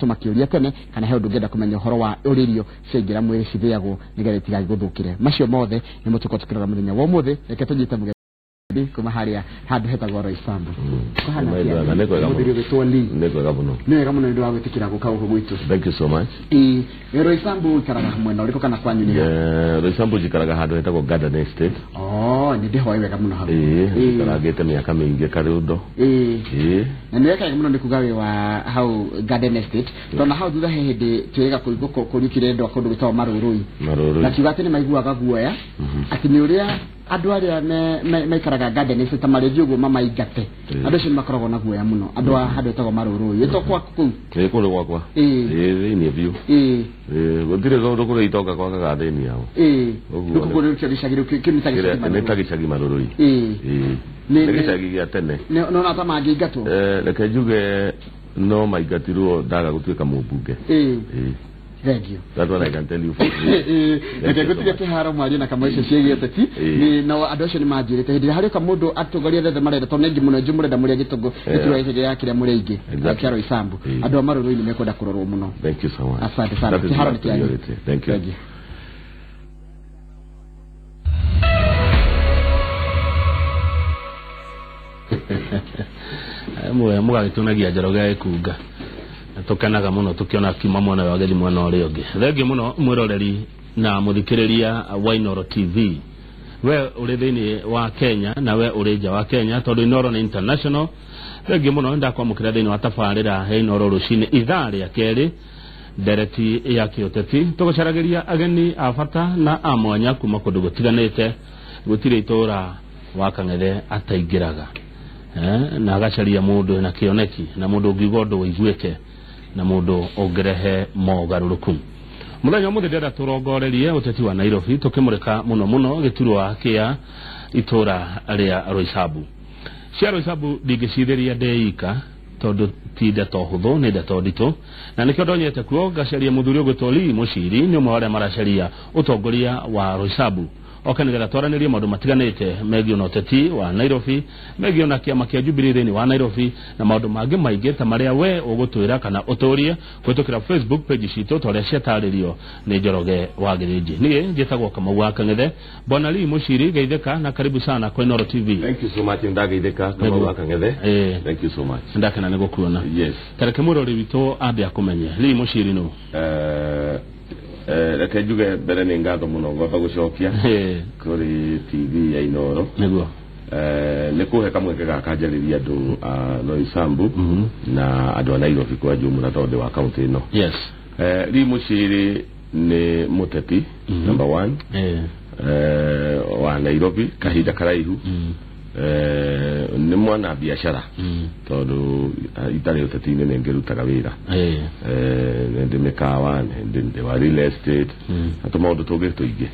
tumakiuria tene kana he ndungenda kumenya horo wa uririo cengira mwiri cithiagwo nigetha tigai guthukire macio mothe ni mutuko tukirora muthenya wa muthe reke tujite kuma haria handu hetagwo Roysambu kahana muthiri gitwali nekwega muno ndio awetikira guka uko gwitu. Thank you so much. Roysambu karaga mwena uriko kana kwanyu ni Roysambu jikaraga handu hetagwo Garden Estate. Ni ndiho wega muno hapo karagete miaka mingi karundo na niweka muno ndikugawe wa how Garden Estate tona how thutha hehindi twega kuiguko kurikire ndo akundu gitawa marurui na kigate ni maiguaga guoya ati ni uria andu aria mekaraga Garden Estate marejio guo mama igate andu cio makoragwo na guoya muno andu handu hetagwo marurui ito kwa ku kule gwakwa ni view gutire gondu kule itoka kwa gatheni yao uguo kule kishagiro kimitsagishagi marurui ni gishagi gya tene no na tamangi gato reke njuge no maigatirwo ndaga gutuika mubunge thank you that's what I can tell you reke gutire kiharo mwari na kamaisha ciege tati ni no andu acio ni manjirite hindi hari ka mundu atugaria thethe marenda to nengi muno njumurenda muri gitugo gitiro icege yakire muri ingi akiro Roysambu andu amaruru ni mekwenda kurorwo muno. Thank you so much. Asante sana kiharo ni kiani. Thank you. Mwe mugagitunagia Njoroge ekunga tukanaga muno tukiona kima mwana wa gedi mwana uri ungi thenge muno mwiroreri na muthikiriria Wainoro TV we uri thini wa Kenya na we uri nja wa Kenya tondu Inoro ni international thenge muno ndakwamukira thini wa tafarira he Inoro rucini ithaa ria keri dereti ya kioteti tugucaragiria ageni afata na amwanya kuma kundu gutiganite gutire itura wa Kang'ethe ataingiraga na agacaria mundu na kioneki na mundu ngigondo wiguike na mundu ongerehe mogaruruku muthenya muthe ndenda turongorerie uteti wa Nairobi tukimurika muno giturwa kia itura ria Roysambu cia Roysambu ndingicitheria ndeika tondu tinde to huthu ni ndeto ndito na nikio ndonyete kuo gacaria muthuri ugwitoli muciri ni umwe wa aria maracaria utongoria wa Roysambu okanigetha twaranirie maundu matiganite megie na uteti wa Nairobi megie na kiama kia Jubilee thini wa Nairobi na maundu mangi maingi ta maria we ugutwira kana uturia kwitukira Facebook page citu twaria ciataririo ni Njoroge wa Girinji nie njitagwo Kamau wa Kang'ethe Bwana Lee Muciri geitheka na karibu sana kwa Inoro TV. Thank you so much ndageitheka Kamau wa Kang'ethe thank you so much ndakena ni gukuona. Yes tareke murori witu ambe akumenye Lee Muciri no reke njuge mbere ni ngatho muno ngomba gucokia kuri TV ya Inoro niguo ni kuhe kamweke gakanjariria andu Roysambu na andu a Nairobi kwa jumla tondu wa kaunti ino. Yes Lee Muciri ni muteti number 1 wa Nairobi kahinda karaihu ni mwana biashara tondu itari uteti-ini ni ngirutaga wira ndi mikawa ndi wa real estate atu maundu tungi tuingi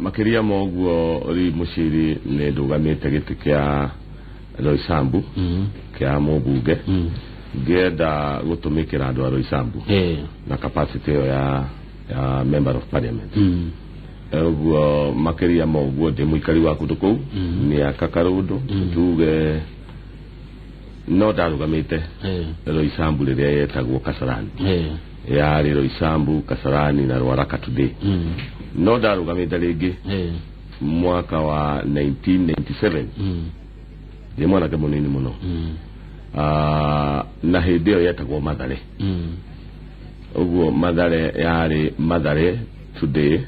makiria moguo Lee Muciri ni ndugamite giti kia Roysambu kia mubunge ngenda gutumikira andu a Roysambu na capacity ya member of parliament uguo makiria moguo ndi muikari wa kundu kou ni akakarundo tuge no ndarugamite Roysambu riria yetagwo Kasarani yari Roysambu Kasarani na Ruaraka today no ndarugamite ringi mwaka wa 1997 ndi mwanake munini muno na hindi iyo yetagwo Mathare uguo Mathare yari Mathare today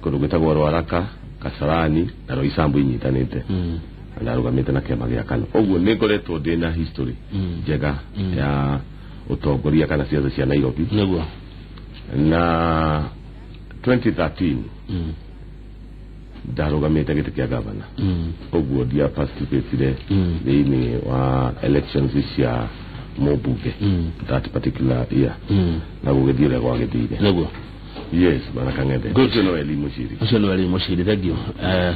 kundu gwitagwo Ruaraka Kasarani na Roysambu inyitanite ndarugamite na kiama gia KANU uguo ni ngoretwo ndi na history njega ya utongoria kana ciothe cia Nairobi niguo na 2013 ndarugamite giti kia governor uguo dia participate thini wa elections cia mubunge that particular year na gugithire gwa githire niguo. Yes bana Kang'ethe gojo no Lee Muciri ucio no Lee Muciri thegio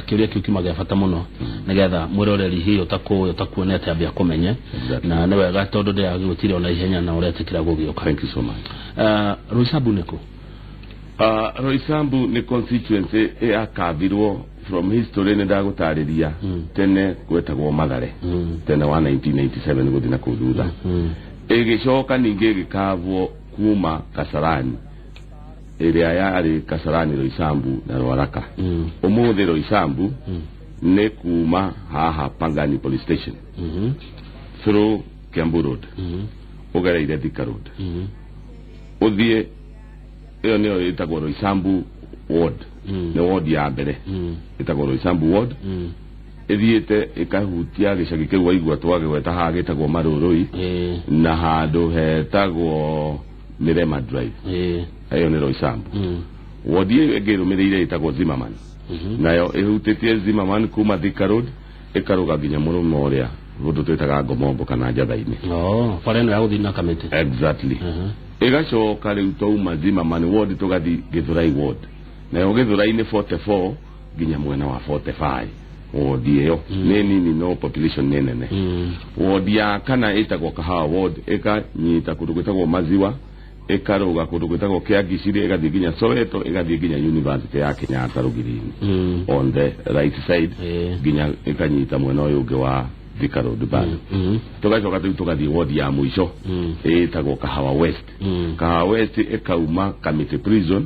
kiuria kiu kimaga fata muno nigetha mwiroreri hi utakuonete ambia kumenye na ni wega tondu ndi agutire ona ihenya na uretikira gugioka. Thank you so much. Roysambu niko Roysambu ni constituency ya kabirwo from history ni ndagutariria tene gwetagwo Mathare tene wa 1997 guthina kuthutha egicoka ninge gikavwo kuma Kasarani area yari Kasarani Roysambu na Ruaraka umuthi Roysambu ne kuma haha Pangani police station through Kiambu Road ugereire Thika Road uthie iyo niyo itagwo Roysambu ward ne ward ya mbere itagwo Roysambu ward ethiete ikahutia gicagi kiu waigua twage gweta ha gitagwo Marurui na handu hetagwo Mirema Drive ayo ni Roysambu ward egirumirire itagwo Zimmerman nayo ehutitie Zimmerman kuma Thika Road ikaruga ginya murumo uria rundu twitaga Ngomombo kana Njathaini fareno ya uthina kamete exactly igacoka riu twauma Zimmerman ward tugathi Githurai ward nayo Githurai ni 44 ginya mwena wa 45 ward iyo nini no population nene ward ya kana itagwo Kahawa ward ikanyita kundu gwitagwo Maziwa ikaruga kundu gwitagwo Kiagiciri igathi ginya Soweto igathi ginya University ya Kenyatta Rugirini on the right side ginya ikanyita mwena uyu ungi wa Thika Road band tugacoka tugathi ward ya mwisho itagwo Kahawa West Kahawa West ikauma Kamiti prison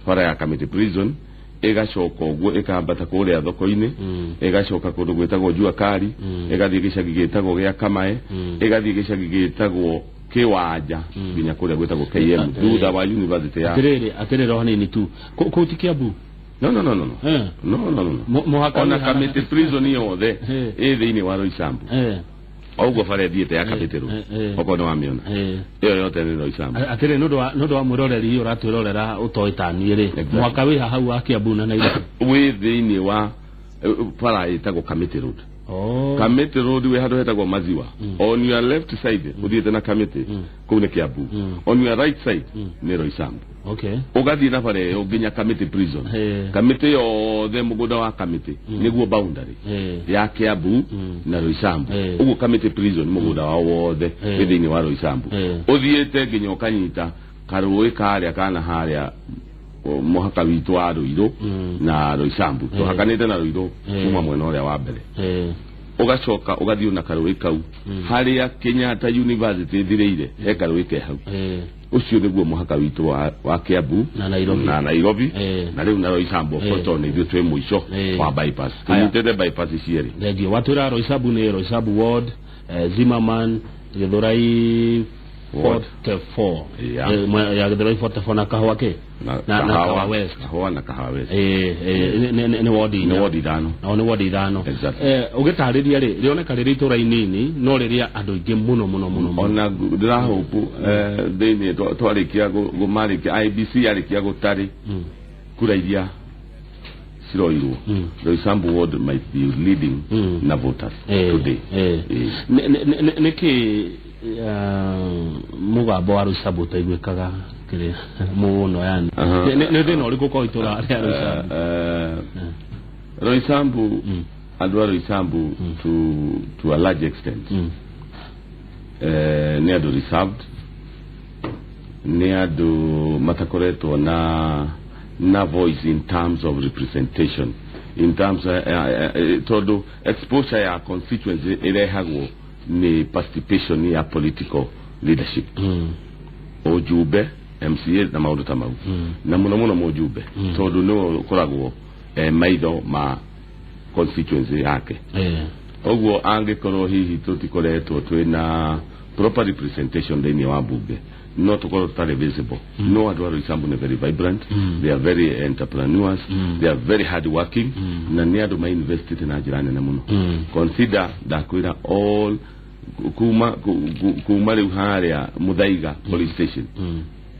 fara ya Kamiti prison igacoka uguo ikambata kuria thoko-ini igacoka kundu gwitagwo Jua Kari igathi gicagi gitagwo gia Kamae igathi gicagi gitagwo Kiwanja ginya kuria gwitagwo KM thutha wa University ya atirire hanini tu kuti Kiambu no ona Kamiti prison yothe thiini wa Roysambu oguo fare thiete ya Kamiti Road okono wa miona iyo yote ni Roysambu atire nundu wa mwiroreri uratwirorera utoitani ri mwaka wi hau wa Kiambu na Nairobi wi thiini wa fara itagwo Kamiti Road Kamiti Road we handu hetagwo Maziwa on your left side uthiete na Kamiti kuu ni Kiambu on your right side ni Roysambu ugathi na fare uginya Kamiti prison Kamiti yothe mugunda wa Kamiti niguo boundary ya Kiambu na Roysambu uguo Kamiti prison mugunda wa wothe thiini wa Roysambu uthiete ginya ukanyita karui karia kana haria muhaka witu wa Ruiru na Roysambu tuhakanite na Ruiru kuma mwena uria wa mbere ugacoka ugathi na karui kau haria Kenyatta University thiriire he karui ke hau ucio niguo muhaka witu wa Kiambu na Nairobi na riu na Roysambu photo ni thwe mwisho wa bypass tunyitete bypass cieri ndio watura Roysambu ni Roysambu ward Zimmerman Githurai 44 ya Githurai 44 na Kahawa ke na Kahawa West ni ward dano ni ward dano ugitariria ri rioneka riri itura inini no riria andu ingi muno ona ndira hope thiini twarikia gumarikia IBC yarikia gutari kurairia siroirwo Roysambu ward might be leading na voters today niki mugambo wa Roysambu taigwikaga kire muno yani ne thina uriku ko itura ria Roysambu andu a Roysambu to a large extent ne andu reserved ne andu matakoretwo na voice in terms of representation in terms todo exposure ya constituency irehagwo ni participation ya political leadership ojube MCA na maundu tamau na muno mojube tondu no koragwo maitho ma constituency yake oguo angikorwo hihi tutikoretwo twina proper representation thini wa bunge no tukorwo tutari visible no andu a Roysambu ni very vibrant they are very entrepreneurs they are very hard working na ni andu ma invested na njira nene muno consider ndakwira all kuma riu haria Muthaiga police station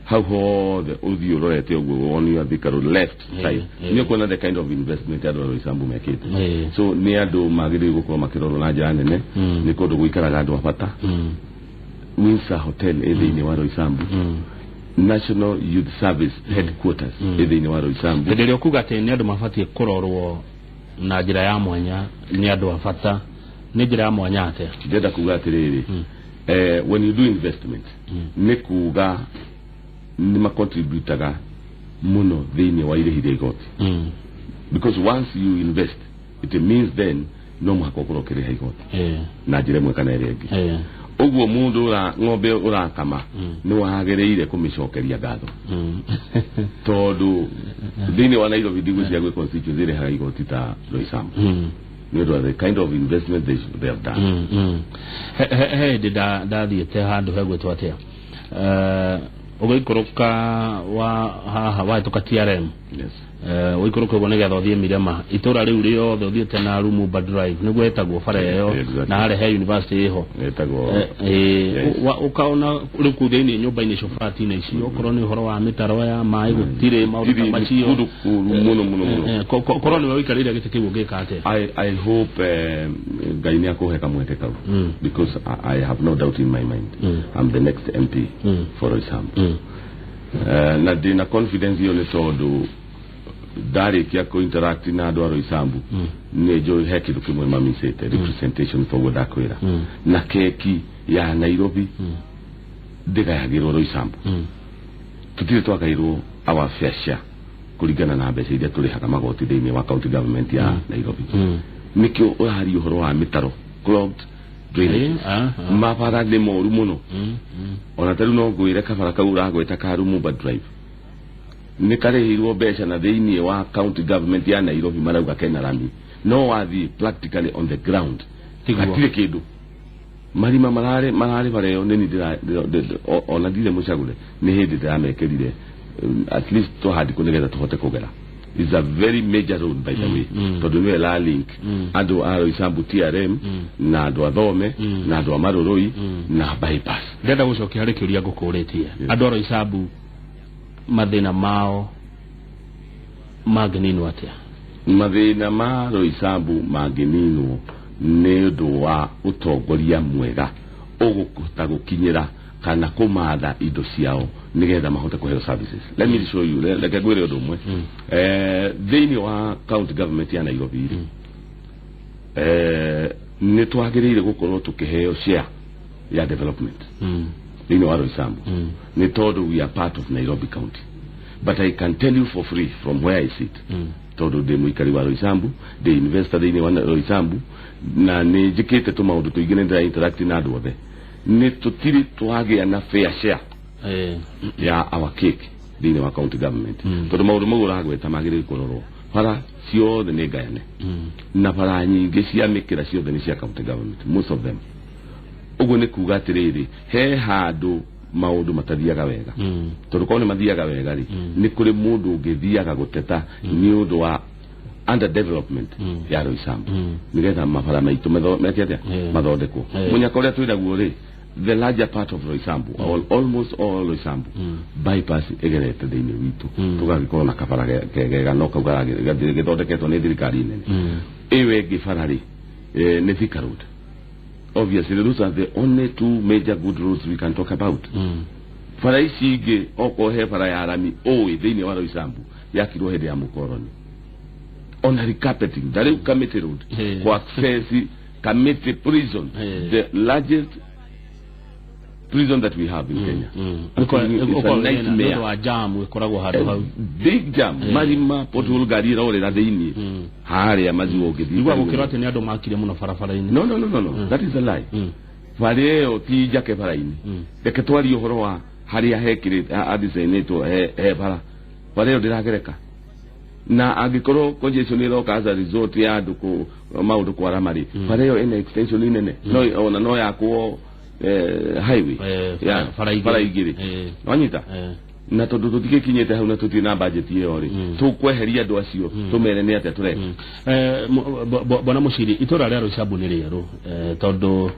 how hothe uthi urorete uguo on your Thika Road left side ni kuona the kind of investment ya Roysambu mekete so ni andu magiri gukorwo makirorwo na njira nene ni kundu guikaraga andu abata Windsor Hotel thiini wa Roysambu National Youth Service headquarters thiini wa Roysambu ndio kuga ati ni andu mafatie kurorwo na njira ya mwanya ni andu abata ni njira ya mwanya ate ndenda kuga atiriri when you do investment ni kuga ni makontributaga muno thiini wa irihire igoti because once you invest it means then no muhaka ukorwo kiriha igoti na njira imwe kana iri ingi Oguo mundu ura ng'ombe urakama ni wagereire kumicokeria ngatho tondu thini wa Nairobi ndigwiciria gwe constituency ire ha igoti ta Roysambu ni the kind of investment they have done he ndathiĩte handũ hegwĩtwo atĩa ũgĩikũrũka wa wahĩtũka TRM ũgĩikũrũka ũguo nĩgetha ũthiĩ Mirema itũra rĩu rĩothe ũthiĩte na Lumumba Drive nĩguo ĩtagwo bara ĩyo na harĩa he university ĩho ũkaona rĩu kũu thĩinĩ nyũmba-inĩ icio flat-inĩ icio okorwo nĩ ũhoro wa mĩtaro ya maĩ gũtirĩ maũndũ ta macio mũno korwo nĩwe ũikarĩire gĩtĩ kĩu ũngĩka atĩa I hope Ngai nĩakũhe kamweke kau because I have no doubt in my mind I'm the next MP for Roysambu na ndĩna confidence iyo nĩ tondũ ndarĩkia interact na andũ a Roysambu nĩ njũĩ he kĩndũ kĩmwe mamicĩte representation koguo ndakwĩra na keki ya Nairobi ndĩgayagĩrwo Roysambu tũtirĩ twagaĩrwo our fair share kũringana na mbeca iria tũrĩhaga magoti thĩinĩ wa county government ya Nairobi nĩkĩo ũraharia ũhoro wa mĩtaro clogged drainage mabara nĩ moru mũno ona tarĩu no ngwĩre kabara kau ũragwĩta ka Lumumba Drive nĩ karĩhirwo mbeca na thĩinĩ wa county government ya Nairobi marauga kena rami no wathiĩ practically on the ground hatirĩ kĩndũ marima mararĩ bareo nĩ ona ndire mũcagũre nĩ hĩndĩ ndĩramekĩrire at least tũhandi nĩgetha tũhote kũgera. It's a very major road by the way tondũ nĩ la link andũ a Roysambu TRM na andũ a Thome na andũ a Maroroi na bypass. Ndenda gũcokia harĩ kĩũria ngũkũrĩtie andũ a Roysambu mathĩna mao mangĩninwo atĩa? Mathĩna ma Roysambu mangĩninwo nĩ ũndũ wa ũtongoria mwega ũgũkũhota gũkinyĩra kana kũmatha indo ciao nĩgetha mahote kũheo services. Let me show you reke ngwĩre ũndũ ũmwe thĩinĩ wa county government ya Nairobi nĩ twagĩrĩire gũkorwo tũkĩheo share ya development thĩinĩ wa Roysambu nĩ tondũ we are part of Nairobi County, but I can tell you for free from where I sit tondũ ndĩ mũikari wa Roysambu ndĩ investor thĩinĩ wa Roysambu na nĩ njĩkĩte tũmaũndũ tũingĩ nĩ ndĩra interact na andũ othe nĩ tũtirĩ twagĩa na fair share ya our cake thĩinĩ wa county government tondũ maũndũ mau ũragweta magĩrĩire kũrorwo bara ciothe nĩ ngayane na bara nyingĩ cia mĩkĩra ciothe nĩ cia county government most of them. Ũguo nĩ kuga atĩrĩrĩ he handũ maũndũ mathiaga wega tondũ korwo nĩ mathiaga wega rĩ nĩ kũrĩ mũndũ ũngĩthiaga gũteta nĩ ũndũ wa under development ya Roysambu nĩgetha mabara maitũ mathondekwo mũnyaka ũrĩa twĩnaguo rĩ the larger part of Roysambu almost all Roysambu bypass ĩgerete thĩinĩ witũ tũgagĩkorwo na kabara kegega no kau gĩthondeketwo nĩ thirikari nene ĩyo ĩngĩ bara rĩ nĩ Thika Road. Obviously those are the only two major good roads we can talk about. Bara ici ingĩ oko he bara ya rami thĩinĩ wa Roysambu yakirwo hĩndĩ ya mũkoroni ona recarpeting ndarĩu Kamiti Road kwa access Kamiti prison the largest prison that we have in Kenya. Big jam marima pothole gari raorera thĩinĩ harĩa mazigo ngĩthiĩ igwa gũkĩrwo atĩ nĩ andũ makire mũno barabara-inĩ. No that is a lie. Bara ĩyo ti njake bara-inĩ reke twarie ũhoro wa harĩa hekĩrĩte adisainĩtwo he bara ĩyo ndĩragereka na angĩkorwo congestion ĩroka as a result ya andũ maũndũ kwara marĩ bara ĩyo ĩna extension nene no yakwo highway ya bara igĩrĩ wanyita na tondũ tũtigĩkinyĩte hau na tũtirĩ na budget ĩyo rĩ tũkweheria andũ acio tũmere nĩ atĩa tũreka. Bwana Muciri itũra rĩa Roysambu nĩ rĩerũ tondũ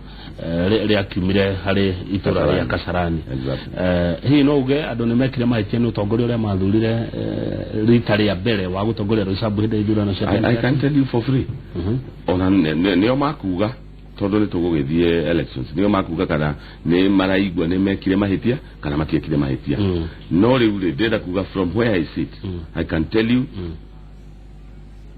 rĩakiumire harĩ itũra rĩa Kasarani hihi no uge andũ nĩ mekire mahĩtia nĩ ũtongoria ũrĩa mathurire rita rĩa mbere wa gũtongoria Roysambu hĩndĩ ya ithurano cia I can tell you for free ona nĩo makuga tondũ nĩ tũgũgĩthiĩ elections nĩo makuga kana nĩ maraigua nĩ mekire mahĩtia kana matiekire mahĩtia no rĩu rĩ ndĩrenda kuga from where I sit I can tell you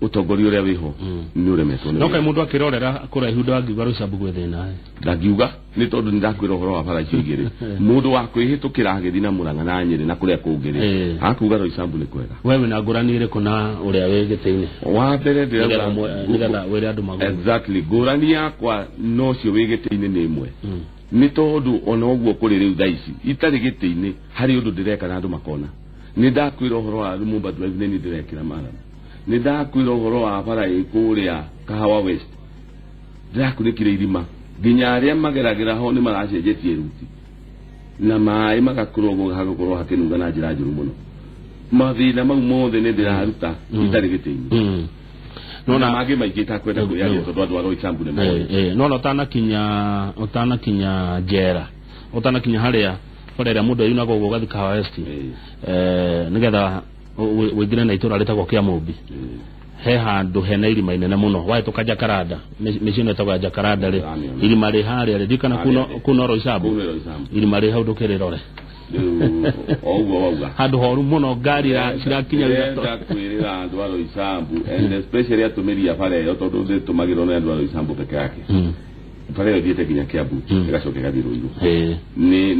ũtongoria ũrĩa wĩho nĩ ũremetwo no kaĩ mũndũ akĩrorera kũraihu ndangiuga Roysambu gwĩ thĩna ndangiuga nĩ tondũ nĩndakwĩra ũhoro wa bara icio igĩrĩ mũndũ wa kwĩhĩtũkĩra agĩthiĩ na Mũrang'a na Nyĩrĩ na kũrĩa kũngĩ rĩ akuga Roysambu nĩ kwega. Wewe na ngũrani ĩrĩkũ na ũrĩa wĩ gĩtĩ-inĩ? Wa mbere nĩgetha wĩre andũ magũrũ exactly ngũrani yakwa no cio wĩ gĩtĩ-inĩ nĩ ĩmwe ni tondu ona oguo kuri riu thaici itari giti-ini hari undu direka na andu makona ni ndakwira uhoro wa Lumumba Drive ni ndirekira mara ni ndakwira uhoro wa bara ikuria Kahawa West ndakurikire irima nginya aria mageragira ho ni maracenjetie ruti na mai magakurogo hagukorwo hakinunga na njira njuru muno mathina mau mothe ni ndiraruta itari giti-ini nona mage maigita kwenda kuyaria tondu andu a Roysambu ni moyo nona utana kinya jera utana kinya haria korera mundu yuna gogo gathi Kahawa West nigetha wigire na itura litagwo kia Mumbi he handu hena irima inene muno wae tukaja Karada micino etagwo Jakarada ri irima ri haria ri dikana kuno Roysambu irima ri hau ndukiriro handu horu muno ngari cirakinya wira kwirira andu a Roysambu and especially atumiria pale yo tondu tumagirwo na andu a Roysambu peke yake pale yo diete kinya Kiambu igacoke gathiro iru ni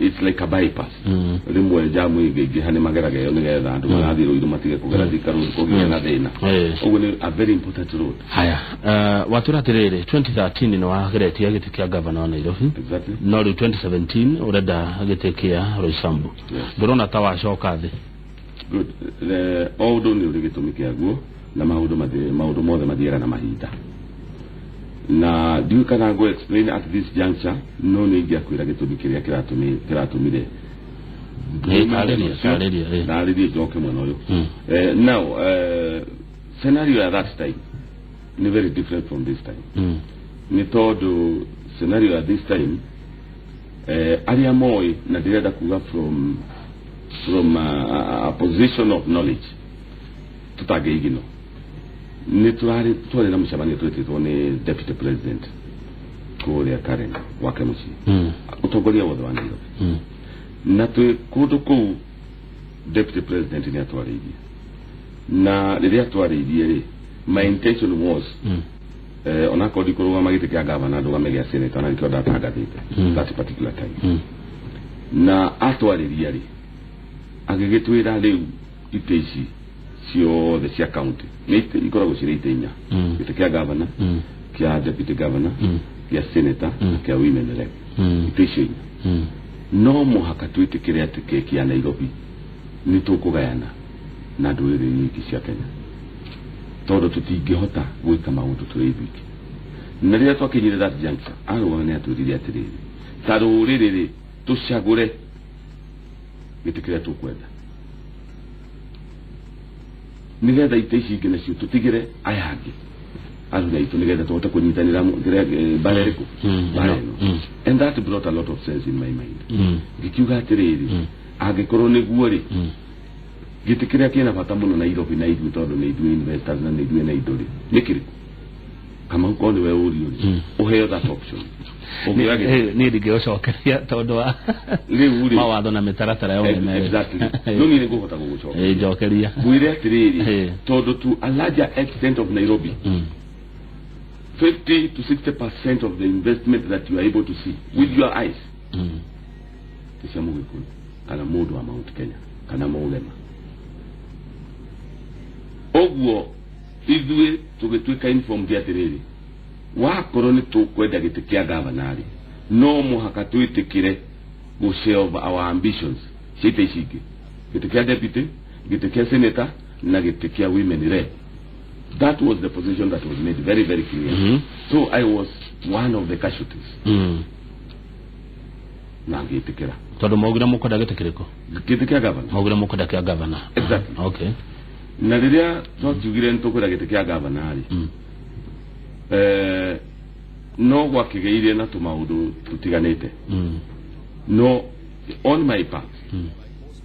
it's like a bypass rimwe jamu igege hane mageraga yo nigetha andu magathiro iru matige kugera thikaru kugira na thina ugu ni a very important road. Haya waturatirire 2013 no wageretia giti kia governor wa Nairobi exactly no 2017 urenda giti kia Roysambu ndurona ta wacoka thi good all ni urigitumikia guo na maundu mothe mathiera na mahinda na diu kana go explain at this juncture no ni ngia kwira gitumi kiria kiratumire Kaleria joke mwana uyu now scenario at that time ni very different from this time ni todo scenario at this time aria moi na direda kuga from a position of knowledge tutageigino ni twari na mshabani twetitwo ni deputy president kuria Karen wake muci utongoria wothe wa Nairobi na twe kundu ku deputy president ni atwaririe na riria atwaririe ri my intention was ona kodi kuruga magite kia governor ndugame gia senator na nkienda tangathite that particular time na atwaririe ri agigitwira riu iteci cio the cia county ni ikoragwo cire itenya gite kia governor kia deputy governor kia senator kia women rep iteci no muhaka twitikire atike kia Nairobi ni tukugayana na nduriri nyingi cia Kenya tondu tutingihota gwika maundu turithiki na riria twakinyire that juncture arwa ni atwirire atiriri taruriri tucagure gitikire tukwenda nigetha iteci ingine cio tutigire ayangi aruna itu nigetha tuhote kunyitanira bareriku and that brought a lot of sense in my mind gikiuga atiriri angikorwo niguo ri gitikire kina bata muno Nairobi na ithu tondu ni ithu investors na ni ithu na idori nikiriku kama uko ni we uri uheo that option ni ndigiocokeria tondu wa mawatho na mitaratara ya umeme exactly no ni nguhota gugucokeria njokeria gwire atiriri tondu to a larger extent of Nairobi 50 to 60% of the investment that you are able to see with your eyes tishamuge kun kana mundu wa Mount Kenya kana maulema ogwo ithuĩ tũgĩtuĩka informed atĩrĩrĩ wakorwo nĩ tũkwenda gĩtĩ kĩa gavanarĩ no mũhaka twĩtĩkĩre gũshelve our ambitions ciĩte ici ingĩ gĩtĩ kĩa deputy gĩtĩ kĩa senator na gĩtĩ kĩa women rep. That was the position that was made very very clear so I was one of the casualties na ngĩtĩkĩra tondu maugire mukwenda gĩtĩ kĩrĩkũ gĩtĩ kĩa governor maugire mukwenda kĩa governor exactly okay na riria twatugire ntukwira gite kia gavanari no gwakigeire na tumaundu tutiganite no on my part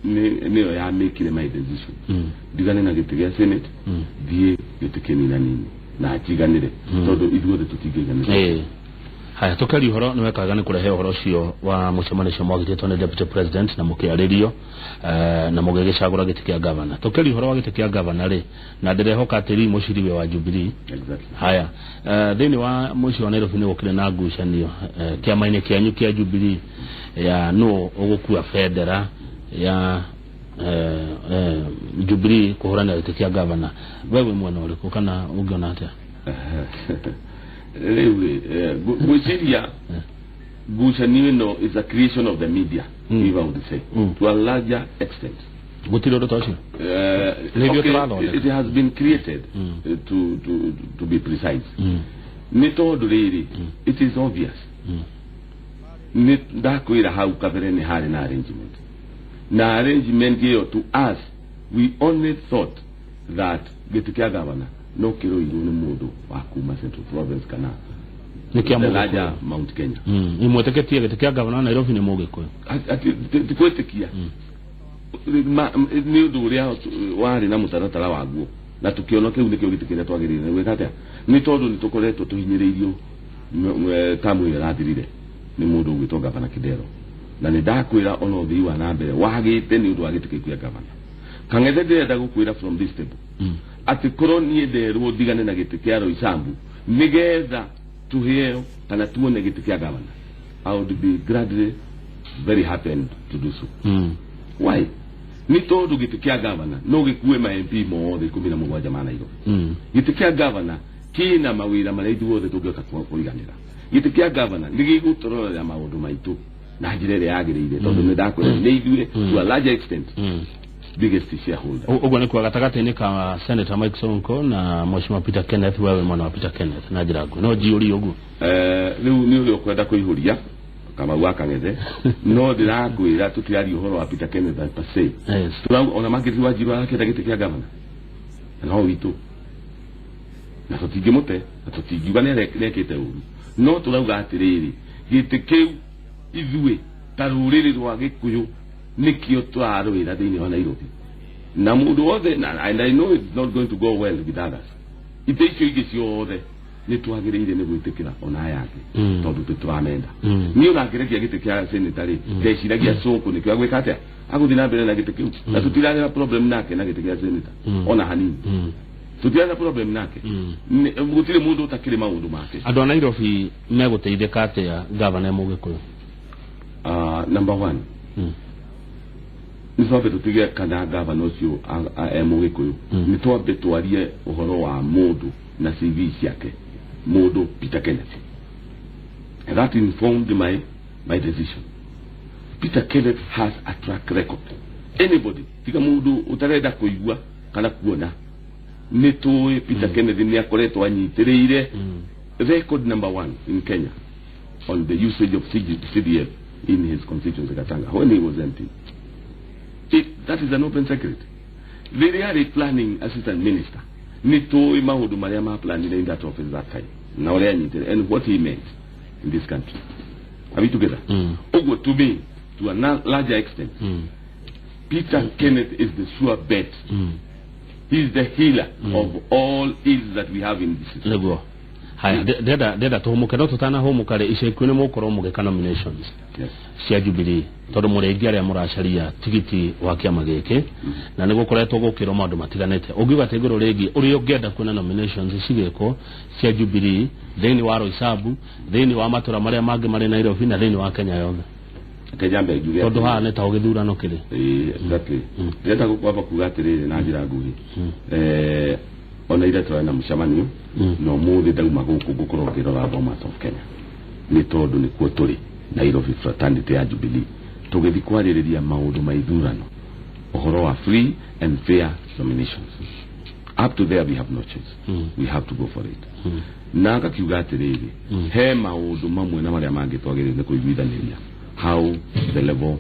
ni ya make my decision digane na gite kia senate die gite kinina nini na jiganire tondu ithuothe tutiganire haya tukari horo ni wekaga ni kurehe horo cio wa mucemanio mwagititwo ni deputy president na mukiaririo na mugegicagura giti kia governor tukari horo wa giti kia governor ri na ndirehoka atiri muciriwe wa Jubilee exactly haya thini wa muci wa Nairobi ni gukire na ngucanio kiama-ini kianyu kia Jubilee ya no ugukua federa ya Jubilee kuhurana giti kia governor wewe mwana uriku kana ungiona atia lewe gwiciria Guchanino is a creation of the media, if I would say, to a larger extent. Okay, it has been created to be precise. It is obvious. Arrangement. Now arrangement to us, we only thought that Getikia governor no kiro iluno modo wakuma Central Province kana the larger Mount Kenya. Imweteketia Getikia governor Nairobi ni moge kwa. Tikwetekia. Ni uduria wari na mutaratara waguo na tukionoke unike ugitikira twagirire wekata ni tondu ni tukoretwo tuhinyiririo tamu irathirire ni mundu ugitwo gavana Kidero na ni ndakwira ono thii wa na mbere wagite ni undu wagitikia gavana kang'ethe ndenda gukwira from this table ati koroni nderwo ndigane na gitikia Roysambu nigetha tuheo kana tuone gitikia gavana. I would be gladly very happy to do so. Why? Ni tondu gitikia gavana no gikuwe ma MP mothe 17 mana iro. Gitikia gavana kina mawira maraithi wothe tungioka kuiganira. Gitikia gavana nigigutorora maundu maitu na njirere yagirire tondu ni ndakwira ni ithuĩ to a large extent biggest shareholder. Ugo ni kwa gatagati-ini ka Senator Mike Sonko na Mheshimiwa Peter Kenneth, wewe mwana wa Peter Kenneth na njiragu no jiuri ugu riu ni uri kwenda kuihuria kama wakang'ethe no ndirakwira tutiyari uhoro wa Peter Kenneth per se. Yes. Turau ona magiri wa jiru ake ndagitikia gavana no witu na tutingimute na tutingiuga nekete uru no turauga atiriri gite kiu ithuĩ ta rũrĩrĩ rwa Gĩkũyũ nikio twarwira thiini wa Nairobi na mundu wothe and I know it's not going to go well with others. Ite icio ingĩ ciothe ni twagĩrĩire nĩ gwĩtĩkĩra ona yake tondu tũtwamenda ni ũnangĩrĩkia gĩtĩ kĩa senatary ndeciragia Sonko nĩ kĩo gwĩka atĩa agũthiĩ na mbere na gĩtĩ kĩu na tũtirarĩ problem nake na gĩtĩ kĩa senator ona hanini tũtirarĩ problem nake gũtirĩ mũndũ ũtakĩrĩ maũndũ make. Andũ a Nairobi megũteithĩka atĩa gavana Mũgĩkũyũ? Number one, nisombe tutige kana gavana ucio Mũgĩkũyũ ni twambe twarie uhoro wa mundu na CV ciake mundu Peter Kenneth. That informed my decision. Peter Kenneth has a track record. Anybody tiga mundu utarenda kuigua kana kuona ni tuwe Peter Kenneth ni akoretwo anyitiriire record number 1 in Kenya on the usage of CDF in his constituency Gatanga when he was MP. That is an open secret. They are a planning assistant minister. Nito mahudu mariama planning in that office that time. Now and what he meant in this country. Are we together? Ogo to me, to a larger extent, Peter Kenneth is the sure bet. He is the healer of all ills that we have in this system. Haya deda to mukero tutana ho mukare ishekune mukoro mugeka nominations. Yes. Cia Jubilee todo murengi aria muracaria tigiti wa kiama giki na nigukoretwo gukiro maundu matiganete ugiuga teguro regi uri ungenda kuona nominations cigiko cia Jubilee thini wa Roysambu thini wa matura maria mangi mari Nairobi na thini wa Kenya yothe kejambe juge todo ha neta ugithurano kiri exactly ndeta gukwamba kuga atiriri na njira nguhi ona ira twana mucamanio no muthi dauma guku gukorwo ngirora Bomas of Kenya ni tondu ni kuo turi Nairobi fraternity ya Jubilee tugithi kwaririria maundu maithurano uhoro wa free and fair nominations. Up to there we have no choice. We have to go for it. Na akakiuga atiriri he maundu mamwe na maria mangi twagirire kuiguithaniria how the level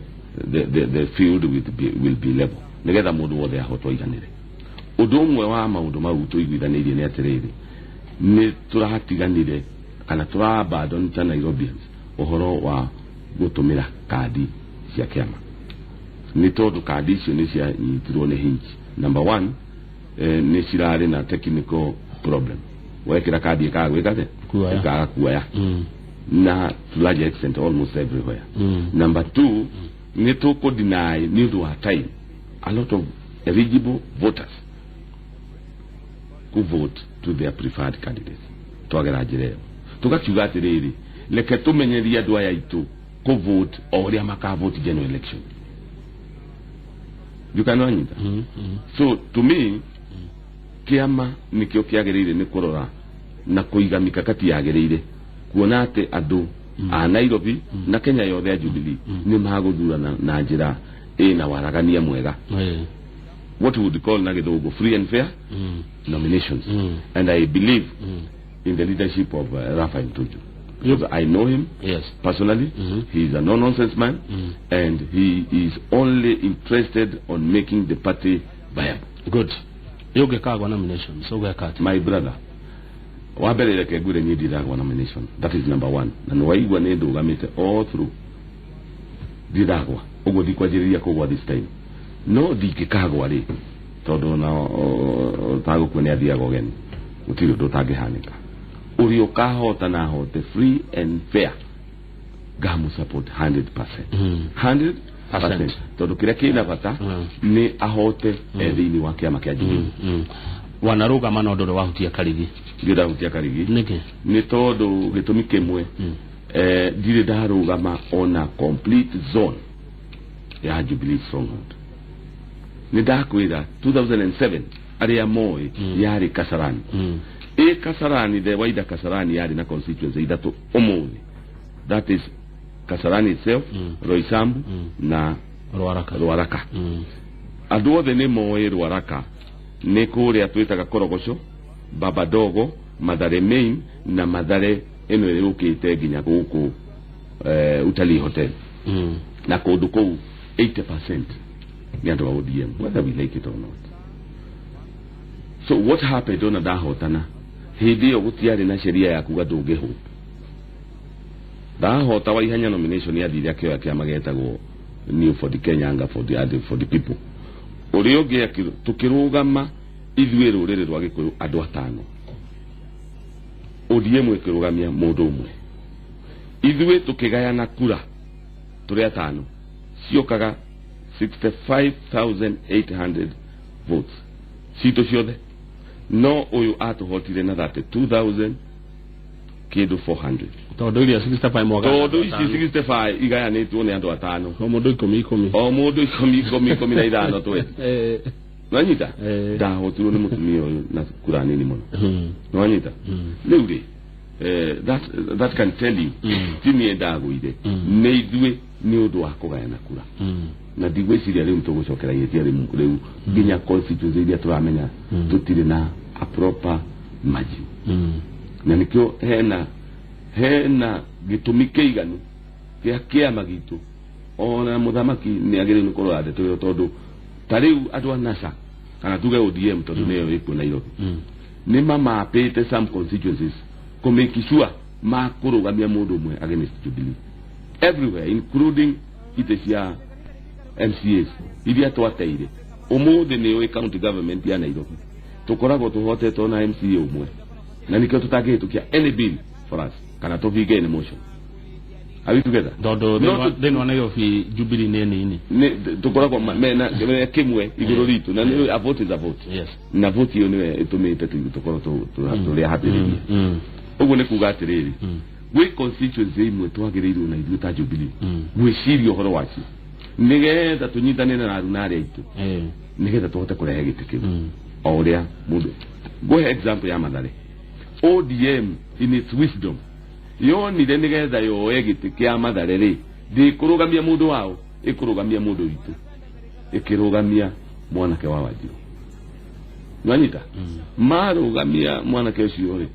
the field will be level nigetha mundu wothe ahotwo iganire. Undu umwe wa maundu mau tuiguithanirie ni atiriri ni turahatiganire kana turabandon ta Nairobians uhoro wa gutumira kadi cia kiama ni tondu kadi icio ni cia nyitirwo ni hinji. Number 1 ni cirari na technical problem wekira kadi ikagwikate kuaya na to large extent almost everywhere. Number 2 ni to deny ni do time a lot of eligible voters who vote to their preferred candidates twagera jireo tugakiuga atiriri leke tumenyeria andu aya itu ko vote oria maka vote general election. You can know so to me kiama nikio kiagirire ni kurora na kuiga mikakati yagerire kuona ate andu a Nairobi na Kenya yothe ya Jubilee ni maguthurana na njira ina waragania mwega. What we would call na githugu free and fair nominations. And I believe in the leadership of Raphael Tuju. Because I know him personally. He is a no-nonsense man, and he is only interested on making the party viable. Good. You get nomination. So we are my brother. Wabele leke gure nyidi dagwa nomination. That is number one. Na nwaigwa nedo gamete all through. Didagwa. Ogo di kwa jiri ya kogwa this time. No di kikagwa li. Todo na tago kwenye adiago geni. Utiro do tage hanika. Uriyo kahota na hote free and fair. Gamu support 100%. 100%. Todo kira kina pata ni ahote edini wake ama kia jini. Wanaruga manodo wahutia karigi. Gida hutia karigi. Nike. Ni todo getumike mwe. Dire daruga ma ona complete zone ya Jubilee Stronghold. Ni dakwida 2007 aria moi yari Kasarani. Kasarani the waida Kasarani yari na constituency idatu omoni. That is Kasarani itself, Roysambu na Ruaraka. Aduo the ne moi Ruaraka ne kore atuitaga Korogosho, Babadogo, Madare Main na Madare eno eukite ginya guku Utalii Hotel. Na koduko 80% ni andu wa ODM, whether we like it or not. So what happened on that hotana? Hindi ogutiari na sheria ya kuga ndungihu. Da hota wa ihanya nomination ya thiri akio ya magetagwo New for the Kenyanga for the people. Urioge tukirugama ithuĩ rũrĩrĩ rwa Gĩkũyũ andũ atano. ODM ĩkĩrũgamia mũndũ ũmwe. Ithuĩ tũkĩgayana kura tũrĩ atano. Ciokaga 65,800 votes. Cito ciothe. No uyu atuhotire na 32,400. Todo iria 65 mwaga. Todo ici 65 igayanitwo ni andu atano. O mundu 10. O mundu 10 na ithano twe. Nwanyita. Ndahotirwo ni mutumia uyu na kura nini muno. Nwanyita. Riu ri that can tell you timi ndaguire ni ithue ni undu wa kugayana kura. Na digweciria riu tugucokera yetia riu ginya constituency iria turamenya tutire na a proper margin. Na nikio hena gitumi kiiganu kia magitu ona muthamaki ni agire ni korwa ndeto tondu tariu andu anasa kana tuge ODM tondu neyo iko Nairobi ni mama apete some constituencies to make sure makurugamia mundu umwe against Jubilee everywhere, including itesia MCAs iria twateire umuthi ni oi county government ya Nairobi tukoragwo tuhotetwo na MCA umwe na nikio tutagitukia any bill for us kana tuvige in motion. Are we together? Dodo then one of Jubilee nini tukoragwo mena kimwe iguru ritu na ni a vote is a vote. Yes. Na vote yo ni itumite tukorwo turia hatiriri uguo ni kuga atiriri we constituency imwe twagirirwo na ithuĩ ta Jubilee gwiciria uhoro wacio nigetha tunyitane na arunari aitu nigetha tuhote kurehe giti kiu o uria mundu go example ya Mathare ODM in its wisdom yonire nigetha yoe giti kia Mathare ri ndikurugamia mundu wao ikurugamia mundu witu ikirugamia mwanake wa Wanjiru. Nwanyita marugamia mwanake ucio ri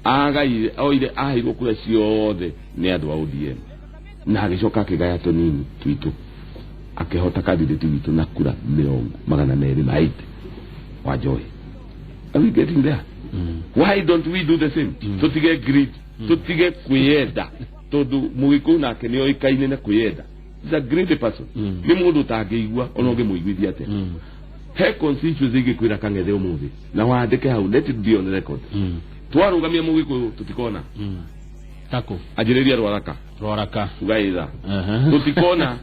agaire oire ahirwo kura ciothe ni andu a ODM na agicoka akigaya tunini twitu akihota candidate witu na kura 280 wa Joy. Are we getting there? Why don't we do the same? Tutige greed, tutige kuyeda tondu mugiku nake ni oikaine na kuyeda. He's a greedy person. Ni mundu tangiigua onoge muiguithia ate he constituency igikwira kangethe umuthi na waandike hau, let it be on the record. Twarugamia mugiku tutikona tako ajiriria Ruaraka ugaitha tutikona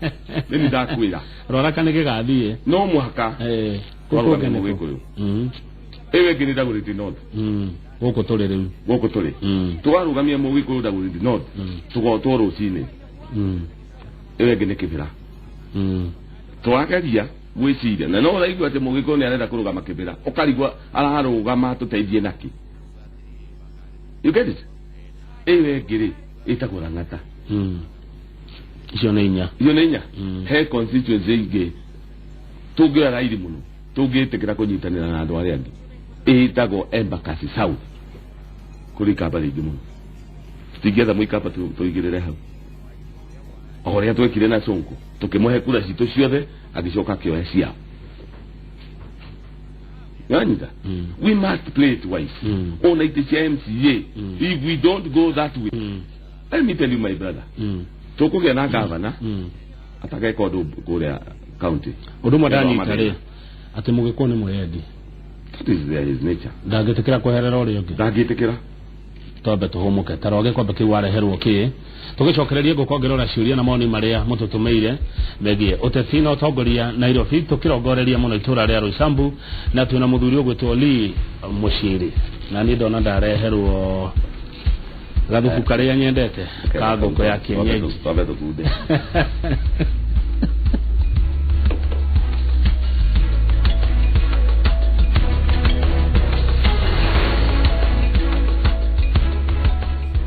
nini ndakwira Ruaraka nige gathie no muhaka twarugamia mugiku ewe ngini ndaguriti north goko tole riu goko tole twarugamia mugiku ndaguriti north tugotwo rucini ewe ngini kibira twagaria gwiciria na no raigua ati mugiku ni arenda kurugama kibira ukarigwa araharugama tuteithie naki. You get it? Ewe ngiri itagwo Lang'ata icio nĩ inya he constituency ingĩ tũngĩoya rairi mũno tũngĩtĩkĩra kũnyitanĩra na andũ arĩa angĩ itagwo Embakasi South kũrĩ Ikamba rĩingĩ mũno tũtingĩetha mũikamba tũigĩrĩre hau o ũrĩa twekire na Sonko tũkĩmũhe kura citũ ciothe agĩcoka kĩoya ciao Yanyita we must play it wise on it MCA if we don't go that way let me tell you my brother tũkũgĩa na gavana atageka ũndũ kũrĩa county ũndũ mwadanyitare atĩ mũgĩkwo nĩ mwendi that is his nature ndangĩtĩkĩra kweherera ũrĩa ũngĩ ndangĩtĩkĩra twambe tũhũmũke taroge kwamba kĩu wareherwo kĩ tũgĩcokereria ngũkongerera ciũria na maoni marĩa mũtũtũmĩire megie ũteti na ũtongoria Nairobi tũkĩrongoreria mũno itũra rĩa Roysambu na twĩna mũthuri ũgwĩtwo Lee Muchiri na niĩ ndona ndareherwo gathubu karĩa nyendete ka ngũkũ ya kienyeji